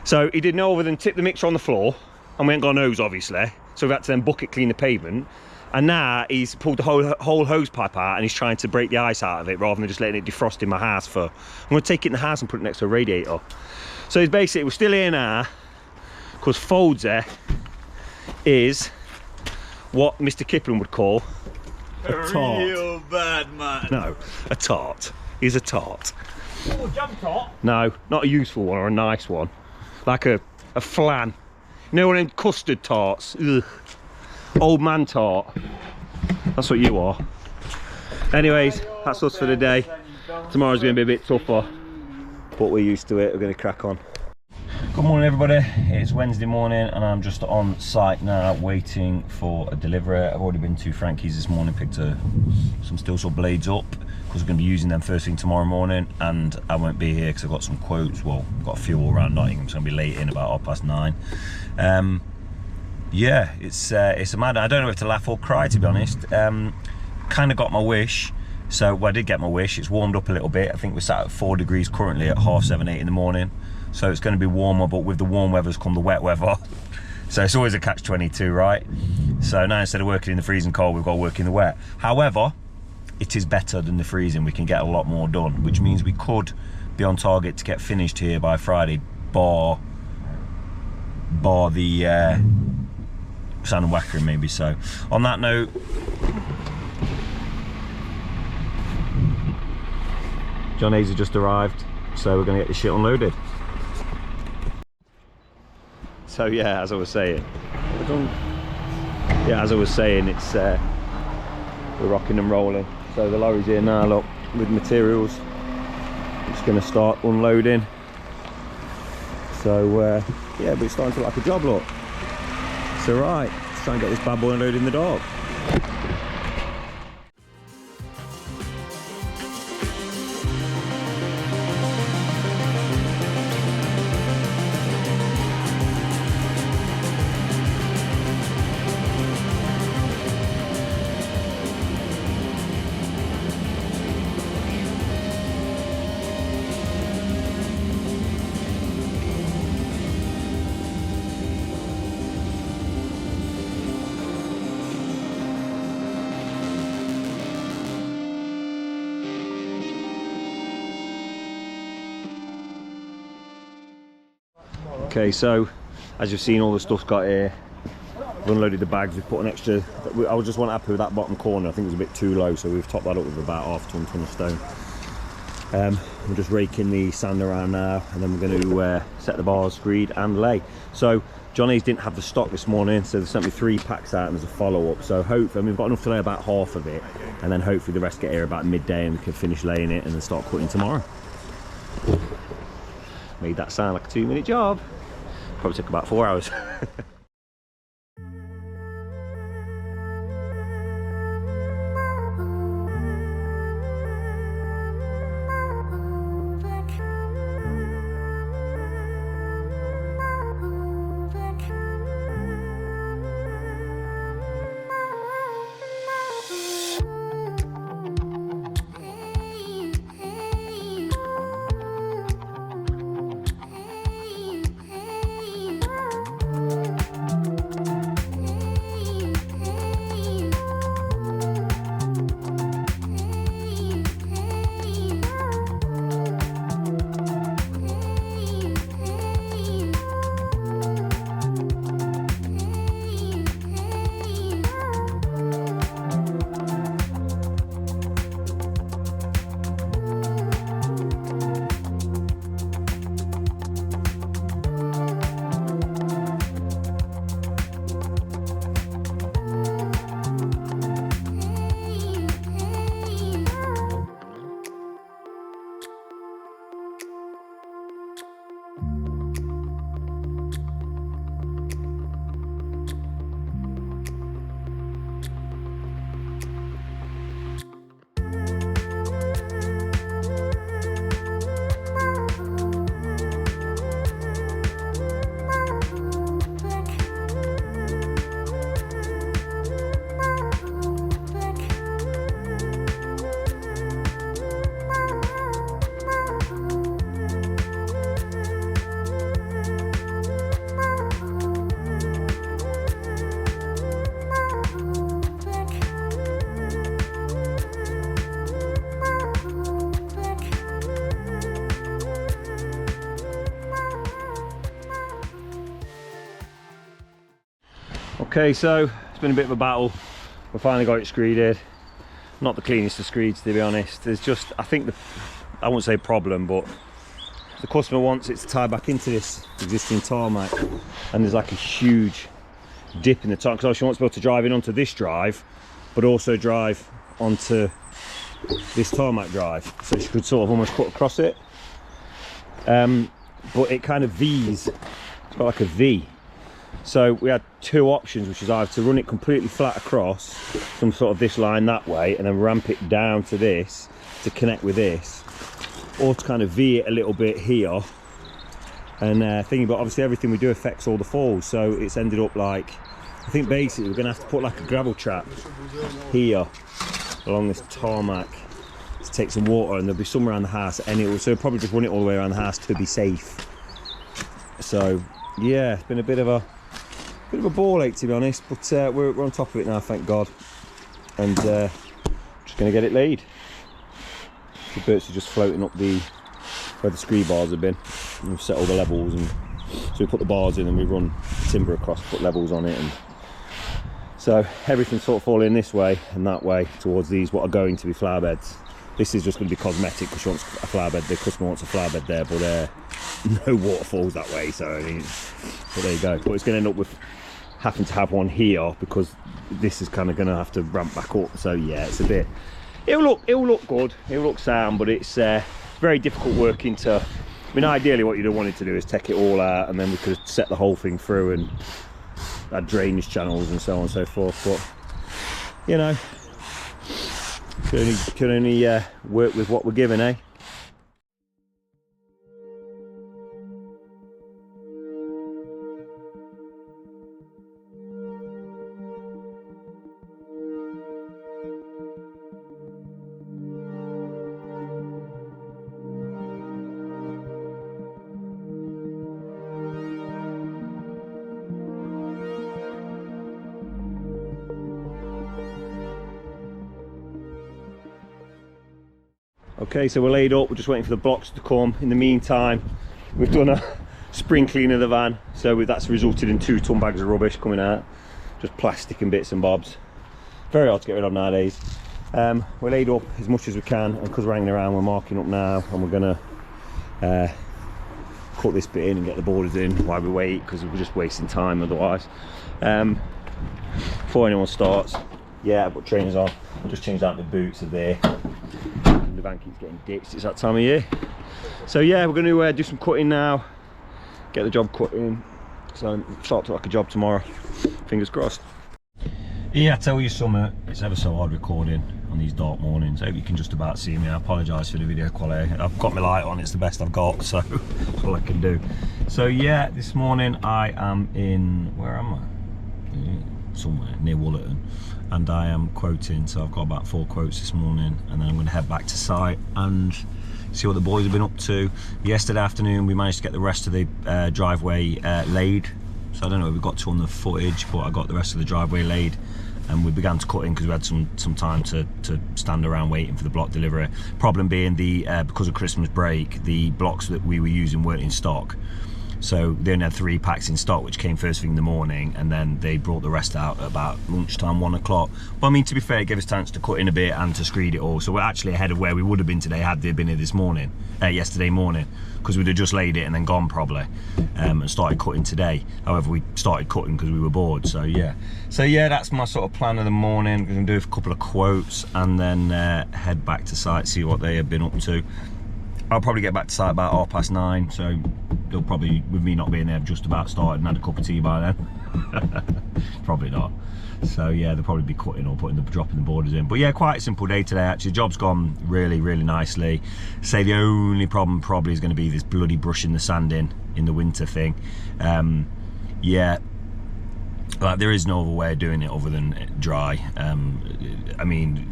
So he did no other than tip the mixer on the floor, and we ain't got a hose obviously, so we've had to then bucket clean the pavement. And now he's pulled the whole hose pipe out and he's trying to break the ice out of it rather than just letting it defrost in my house. I'm going to take it in the house and put it next to a radiator. So it's basically, we're still here now because Foldsy is what Mr. Kipling would call a tart. Real bad man. No, a tart. He's a tart. Oh, jump tart. No, not a useful one or a nice one. Like a flan. You know one of them custard tarts? Ugh. Old man tart. That's what you are. Anyways, that's us for the day. Tomorrow's going to be a bit tougher, but we're used to it. We're going to crack on. Good morning everybody, it's Wednesday morning and I'm just on site now waiting for a delivery. I've already been to Frankie's this morning, picked some steel saw blades up because we're going to be using them first thing tomorrow morning, and I won't be here because I've got some quotes. Well, I've got a few all around Nottingham, so I'm going to be late in about 9:30. Yeah, it's a mad. I don't know if to laugh or cry, to be honest. Kind of got my wish. So well, I did get my wish. It's warmed up a little bit. I think we're sat at 4 degrees currently at 7:30, 8 in the morning. So it's going to be warmer, but with the warm weather's come the wet weather. So it's always a catch-22, right? So now instead of working in the freezing cold, we've got to work in the wet. However, it is better than the freezing. We can get a lot more done, which means we could be on target to get finished here by Friday, bar the sand and whackering maybe. So on that note, John Hayes has just arrived, so we're going to get this shit unloaded. So yeah, as I was saying, it's we're rocking and rolling. So the lorry's here now, look, with materials. It's going to start unloading. So yeah, but it's starting to look like a job, look. It's alright. Let's try and get this bad boy unloaded in the dark. Okay, so as you've seen, all the stuff's got here. We've unloaded the bags, we've put an extra, I was just not happy with that bottom corner. I think it was a bit too low, so we've topped that up with about half ton of stone. We're just raking the sand around now, and then we're going to set the bars, screed and lay. So Johnny's didn't have the stock this morning, so they sent me 3 packs out and there's a follow-up. So hopefully, we've got enough to lay about half of it, and then hopefully the rest get here about midday and we can finish laying it and then start cutting tomorrow. Made that sound like a 2-minute job. Probably took about 4 hours. Okay, so it's been a bit of a battle. We finally got it screeded. Not the cleanest of screeds, to be honest. There's just, I think, I won't say problem, but the customer wants it to tie back into this existing tarmac, and there's like a huge dip in the tarmac, because she wants to be able to drive in onto this drive, but also drive onto this tarmac drive, so she could sort of almost cut across it. But it kind of V's, it's got like a V. So we had 2 options, which is either to run it completely flat across, some sort of this line that way, and then ramp it down to this to connect with this, or to kind of V it a little bit here and thinking. But obviously everything we do affects all the falls, so it's ended up like, I think basically we're going to have to put like a gravel trap here along this tarmac to take some water, and there'll be some around the house, and it will, so we'll probably just run it all the way around the house to be safe. So yeah, it's been a bit of a ball ache, to be honest, but we're on top of it now, thank God, and just going to get it laid. The birds are just floating up where the scree bars have been, and we've set all the levels, and so we put the bars in and we run timber across, put levels on it, and so everything's sort of falling this way and that way towards these what are going to be flower beds. This is just going to be cosmetic because she wants a flower bed, the customer wants a flower bed there, but no waterfalls that way, so I mean, but there you go. But it's going to end up with having to have one here because this is kind of going to have to ramp back up. So yeah, it's a bit, it'll look good, it'll look sound, but it's very difficult working to, I mean, ideally what you'd have wanted to do is take it all out, and then we could have set the whole thing through and add drainage channels and so on and so forth, but you know, can only work with what we're given, eh? Okay, so we're laid up, we're just waiting for the blocks to come. In the meantime, we've done a spring cleaning the van, so that's resulted in 2 ton bags of rubbish coming out, just plastic and bits and bobs. Very hard to get rid of nowadays. We're laid up as much as we can, and because we're hanging around, we're marking up now, and we're gonna cut this bit in and get the borders in while we wait, because we're just wasting time otherwise. Before anyone starts, yeah, I've got trainers on. Just changed out the boots, are there. The van keeps getting ditched, it's that time of year. So yeah, we're going to do some cutting now, get the job cut in, so start to like a job tomorrow, fingers crossed. Yeah, I tell you something, it's ever so hard recording on these dark mornings. I hope you can just about see me. I apologise for the video quality. I've got my light on, it's the best I've got, so that's all I can do. So yeah, this morning I am in, where am I? Somewhere near Woollerton, and I am quoting, so I've got about 4 quotes this morning, and then I'm going to head back to site and see what the boys have been up to. Yesterday afternoon we managed to get the rest of the driveway laid, so I don't know if we got to on the footage, but I got the rest of the driveway laid, and we began to cut in because we had some time to stand around waiting for the block delivery. Problem being, because of Christmas break, the blocks that we were using weren't in stock. So they only had 3 packs in stock, which came first thing in the morning, and then they brought the rest out at about lunchtime, 1 o'clock. But I mean, to be fair, it gave us a chance to cut in a bit and to screed it all. So we're actually ahead of where we would have been today had they been here this morning, yesterday morning, because we'd have just laid it and then gone probably, and started cutting today. However, we started cutting because we were bored. So yeah, that's my sort of plan of the morning. We're gonna do a couple of quotes and then head back to site, see what they have been up to. I'll probably get back to site about 9:30, so they'll probably, with me not being there, just about started and had a cup of tea by then. Probably not. So yeah, they'll probably be cutting or dropping the borders in. But yeah, quite a simple day today actually. The job's gone really, really nicely. Say the only problem probably is going to be this bloody brushing the sand in the winter thing. Yeah, like there is no other way of doing it other than dry. I mean,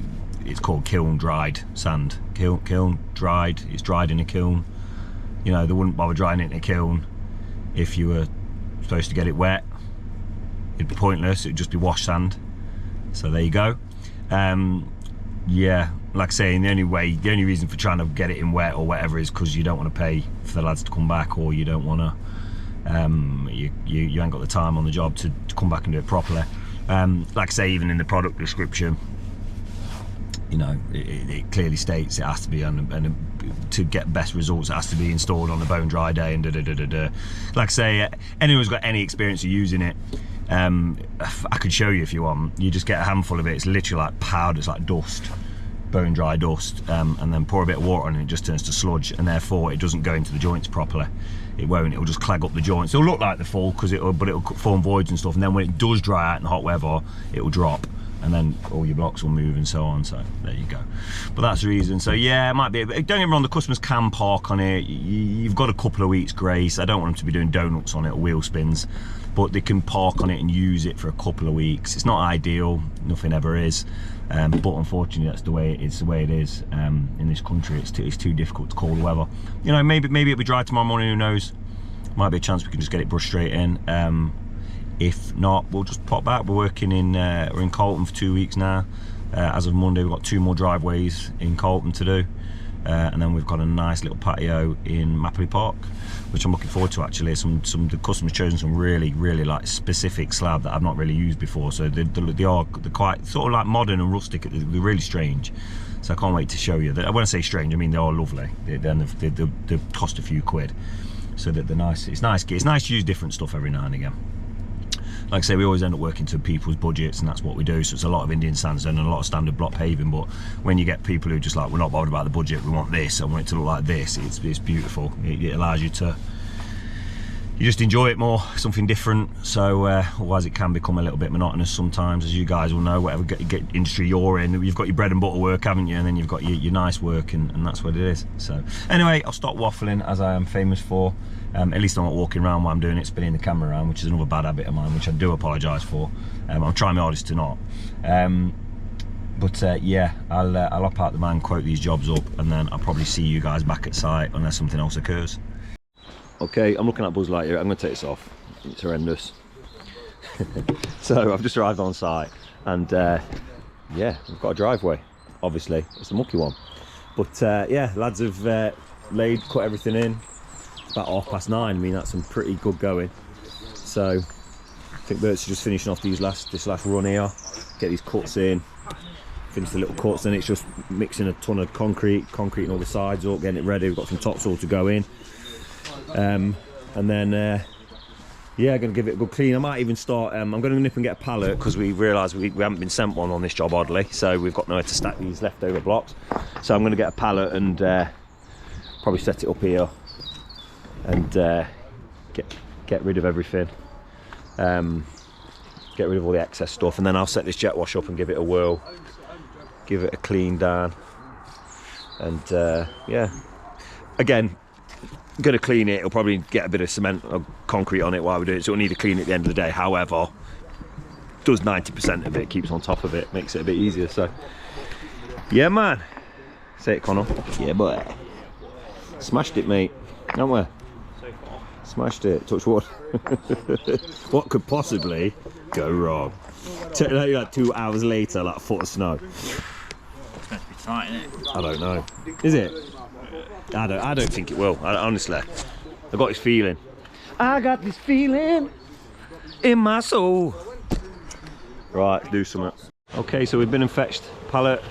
it's called kiln dried sand. Kiln dried, it's dried in a kiln. You know, they wouldn't bother drying it in a kiln if you were supposed to get it wet. It'd be pointless, it'd just be wash sand. So there you go. Yeah, like I say, the only reason for trying to get it in wet or whatever is because you don't want to pay for the lads to come back, or you don't want to, you ain't got the time on the job to come back and do it properly. Like I say, even in the product description, you know, it clearly states it has to be and to get best results, it has to be installed on a bone dry day and Like I say, anyone who's got any experience of using it, I could show you if you want. You just get a handful of it. It's literally like powder, it's like dust, bone dry dust, and then pour a bit of water on it, and it just turns to sludge, and therefore it doesn't go into the joints properly. It won't. It'll just clag up the joints. It'll look like they're full because it'll form voids and stuff, and then when it does dry out in hot weather, it will drop, and then all your blocks will move and so on. So there you go. But that's the reason. So yeah, it might be. Don't get me wrong, the customers can park on it. You've got a couple of weeks grace. I don't want them to be doing donuts on it or wheel spins, but they can park on it and use it for a couple of weeks. It's not ideal. Nothing ever is. But unfortunately, that's the way it's the way it is in this country. It's too difficult to call the weather. You know, maybe it'll be dry tomorrow morning. Who knows? Might be a chance we can just get it brushed straight in. If not, we'll just pop back. We're working in we're in Colton for 2 weeks now. As of Monday, we've got 2 more driveways in Colton to do, and then we've got a nice little patio in Mapley Park, which I'm looking forward to actually. The customers chosen some really like specific slab that I've not really used before, so they're quite sort of like modern and rustic. They're really strange, so I can't wait to show you. When I say strange, I mean they are lovely. They cost a few quid, so that they're nice. It's nice to use different stuff every now and again. Like I say, we always end up working to people's budgets, and that's what we do. So it's a lot of Indian sandstone and a lot of standard block paving. But when you get people who are just like, we're not bothered about the budget, we want this, I want it to look like this, it's beautiful. It allows you to, you just enjoy it more, something different. So otherwise it can become a little bit monotonous sometimes, as you guys will know, whatever industry you're in. You've got your bread and butter work, haven't you? And then you've got your nice work, and that's what it is. So anyway, I'll stop waffling, as I am famous for. At least I'm not walking around while I'm doing it, spinning the camera around, which is another bad habit of mine, which I do apologise for. I'm trying my hardest to not. Yeah, I'll hop out the van, quote these jobs up, and then I'll probably see you guys back at site unless something else occurs. Okay, I'm looking at Buzz Light here. I'm going to take this off. It's horrendous. So I've just arrived on site, and yeah, we've got a driveway. Obviously, it's a mucky one. But yeah, lads have cut everything in. about 9:30. I mean, that's some pretty good going. So I think Bert's just finishing off this last run here, get these cuts in, finish the little cuts, then it's just mixing a ton of concreting all the sides up, getting it ready. We've got some topsoil to go in, and then yeah, going to give it a good clean. I might even start, I'm going to nip and get a pallet because we realised we haven't been sent one on this job, oddly, so we've got nowhere to stack these leftover blocks. So I'm going to get a pallet and probably set it up here and get rid of everything, get rid of all the excess stuff, and then I'll set this jet wash up and give it a whirl, give it a clean down, and yeah, again, going to clean it. It'll probably get a bit of cement or concrete on it while we do it, so we'll need to clean it at the end of the day. However, does 90% of it, keeps on top of it, makes it a bit easier. So yeah, man, say it, Connor. Yeah, boy, smashed it, mate, haven't we? Smashed it, touch wood. What could possibly go wrong? Like 2 hours later, like a foot of snow. It's meant to be tight, isn't it? I don't know. Is it? I don't think it will. Honestly, I got this feeling. I got this feeling in my soul. Right, do something. Okay, so we've been and fetched pallet.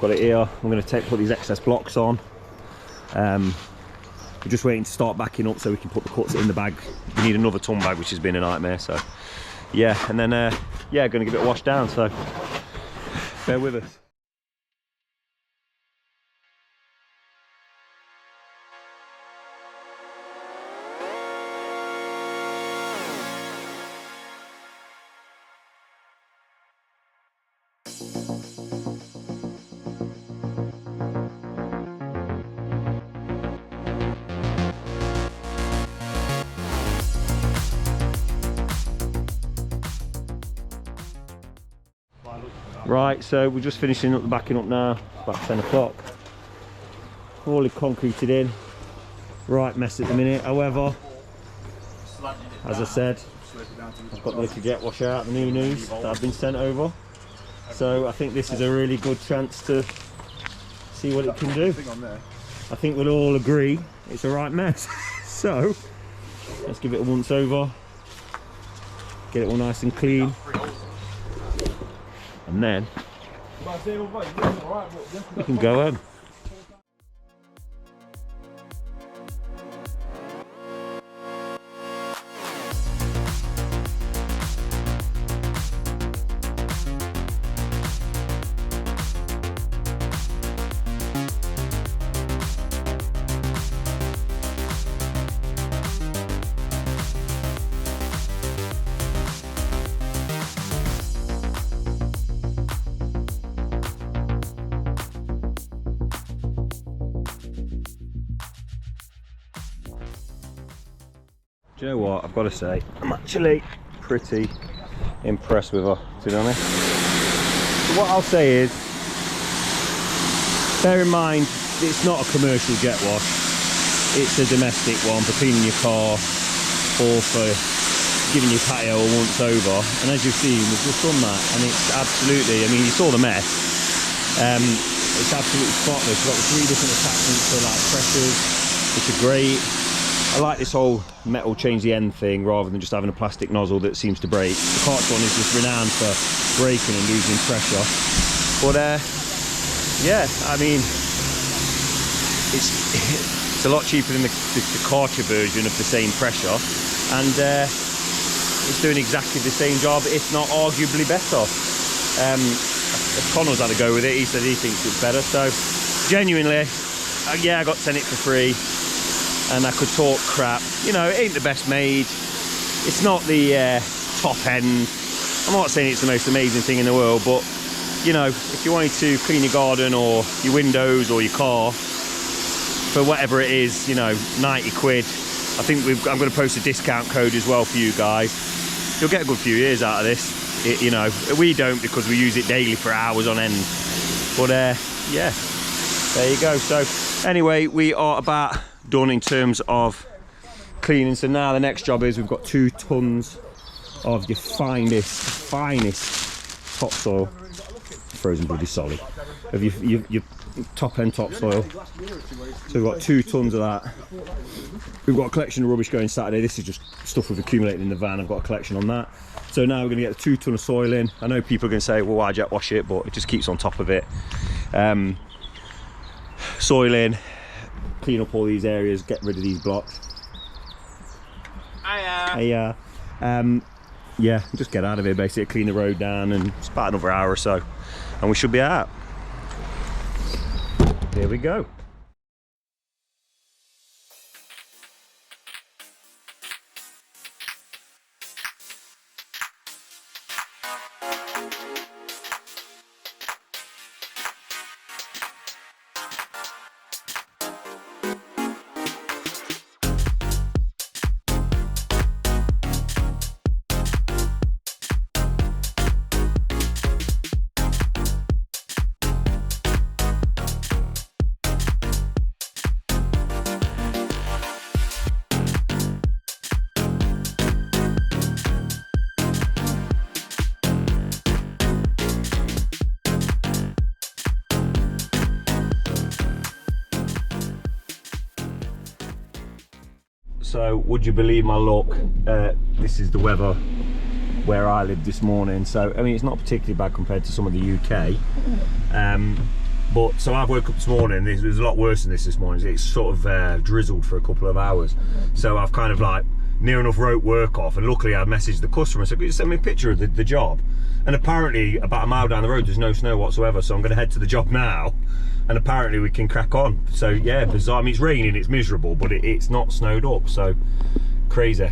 Got it here. I'm going to put these excess blocks on. We're just waiting to start backing up so we can put the cuts in the bag. We need another ton bag, which has been a nightmare. So yeah, and then yeah, going to give it a wash down. So bear with us. Right, so we're just finishing up the backing up now. It's about 10 o'clock. All concreted in. Right mess at the minute. However, as I said, I've got the little jet wash out, the new news that I've been sent over. So I think this is a really good chance to see what it can do. I think we'll all agree it's a right mess. So let's give it a once over, get it all nice and clean, and then we can go home. Do you know what, I've got to say, I'm actually pretty impressed with her, to be honest. So what I'll say is, bear in mind, it's not a commercial jet wash, it's a domestic one for cleaning your car or for giving your patio a once over. And as you've seen, we've just done that, and it's absolutely, I mean, you saw the mess, it's absolutely spotless. We've got the 3 different attachments for like pressures, which are great. I like this whole metal change the end thing rather than just having a plastic nozzle that seems to break. The Karch one is just renowned for breaking and losing pressure. But yeah, I mean, it's a lot cheaper than the Karcher version of the same pressure, and it's doing exactly the same job, if not arguably better. Connor's had a go with it. He said he thinks it's better. So genuinely, yeah, I got sent it for free. And I could talk crap. You know, it ain't the best made. It's not the top end. I'm not saying it's the most amazing thing in the world, but you know, if you wanted to clean your garden or your windows or your car for whatever it is, you know, 90 quid. I think I'm going to post a discount code as well for you guys. You'll get a good few years out of this. You know, we don't because we use it daily for hours on end. But yeah, there you go. So anyway, we are about done in terms of cleaning. So now the next job is we've got 2 tons of your finest topsoil, frozen bloody solid. of your top end topsoil. So we've got 2 tons of that. We've got a collection of rubbish going Saturday. This is just stuff we've accumulated in the van. I've got a collection on that. So now we're going to get the 2 ton of soil in. I know people are going to say, well, why jet wash it? But it just keeps on top of it. Soil in, clean up all these areas, get rid of these blocks. Yeah, just get out of here basically, clean the road down, and it's about another hour or so and we should be out. Here we go. So would you believe my luck, this is the weather where I lived this morning. So I mean, it's not particularly bad compared to some of the UK, but so I've woke up this morning, it was a lot worse than this morning. It's sort of drizzled for a couple of hours, so I've kind of like near enough wrote work off, and luckily I messaged the customer and said, could you send me a picture of the job? And apparently about a mile down the road there's no snow whatsoever, so I'm going to head to the job now, and apparently we can crack on. So yeah, bizarre. I mean, it's raining, it's miserable, but it's not snowed up, so crazy.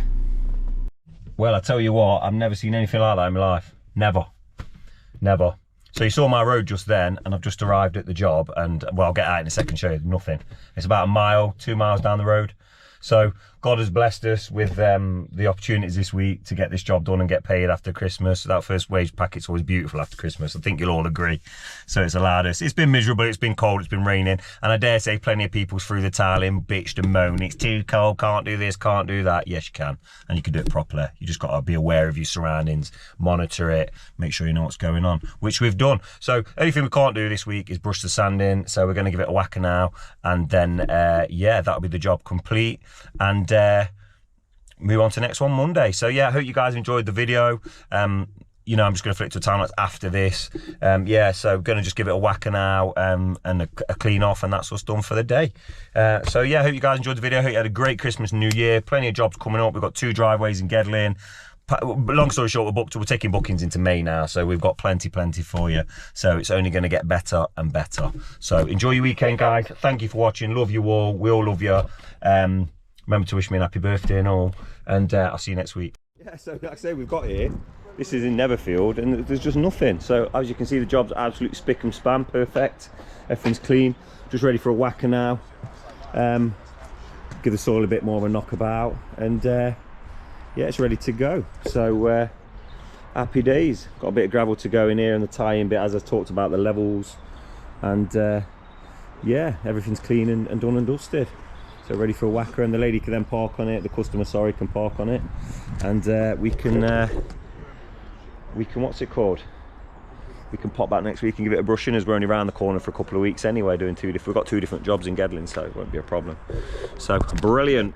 Well, I tell you what, I've never seen anything like that in my life. Never. So you saw my road just then, and I've just arrived at the job, and well, I'll get out in a second, show you nothing. It's about a mile, 2 miles down the road. So God has blessed us with the opportunities this week to get this job done and get paid after Christmas. That first wage packet's always beautiful after Christmas. I think you'll all agree. So it's allowed us. It's been miserable, it's been cold, it's been raining. And I dare say plenty of people threw the towel in, bitched and moaned. It's too cold, can't do this, can't do that. Yes, you can. And you can do it properly. You just got to be aware of your surroundings, monitor it, make sure you know what's going on, which we've done. So anything we can't do this week is brush the sand in. So we're going to give it a whacker now. And then, yeah, that'll be the job complete. And move on to the next one Monday. So yeah, I hope you guys enjoyed the video. You know, I'm just going to flick to a time lapse after this. Yeah, so going to just give it a whacker now, and a clean off, and that's us done for the day. So yeah, I hope you guys enjoyed the video. I hope you had a great Christmas and New Year. Plenty of jobs coming up. We've got 2 driveways in Gedlin. Long story short, we're taking bookings into May now, so we've got plenty for you. So it's only going to get better and better. So enjoy your weekend, guys. Thank you for watching. Love you all. We all love you. Remember to wish me a happy birthday and all, and I'll see you next week. Yeah, so like I say, we've got here, this is in Netherfield, and there's just nothing. So as you can see, the job's absolutely spick and span, perfect. Everything's clean, just ready for a whacker now. Give the soil a bit more of a knockabout, and yeah, it's ready to go. So happy days. Got a bit of gravel to go in here and the tie-in bit, as I talked about the levels, and yeah, everything's clean and done and dusted. So ready for a whacker, and the lady can then park on it, the customer, sorry, can park on it, and we can what's it called, we can pop back next week and give it a brushing, as we're only around the corner for a couple of weeks anyway, doing we've got 2 different jobs in Gedlin, so it won't be a problem. So brilliant.